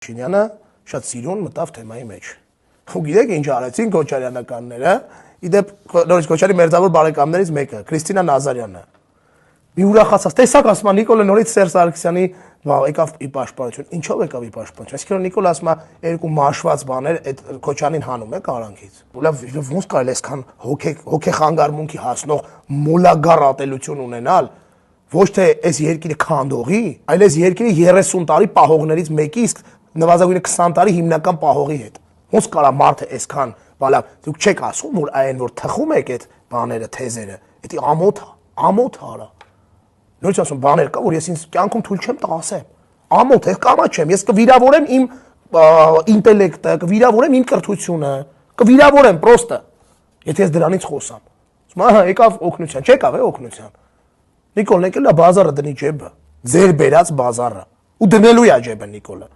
Փաշինյանը շատ սիրուն մտավ թեմայի մեջ։ Ու գիտեք ինչ արեցին Քոչարյանականները, իդեպ նորից Քոչարյանի մերձավոր բարեկամներից մեկը, Քրիստինա Նազարյանը։ Մի ուրախացած, տեսակ ասում է Նիկոլը նորից Սերժ Սարգսյանի եկավ ի պաշտպանություն։ Ինչով եկավ ի պաշտպանություն։ Այսինքն Նիկոլը ասում է երկու մաշված բաներ այդ Քոչարյանին հանում է կարանքից։ Ոնց կարելի է այսքան հոգեխանգարմունքի հասնող մոլագար ատելություն ունենալ, ոչ թե այս երկիրը քանդողի, այլ այս երկիրը 30 տարի պահողներից մեկի, իսկ նվազագույնը 20 տարի հիմնական պահողի հետ։ Ոնց կարա մարդը այսքան, բալավ, դուք չեք ասում, որ այն որ թխում եք այդ բաները, թեզերը, դա ամոթ է արա։ Նույնիսկ ասում բաներ կա, որ ես ինձ կյանքում թույլ չեմ տա ասեմ։ Ամոթ է, կամա չեմ, ես կվիրավորեմ իմ ինտելեկտը, կվիրավորեմ իմ կրթությունը, կվիրավորեմ պրոստը, եթե ես դրանից խոսամ։ Ասում ահա եկավ օգնության, չեկավ է օգնության։ Նիկոլն եկել է բազարը դնի ջեբը, ձեր բերած բազարը, ու դնելու է ջեբը Նիկոլը։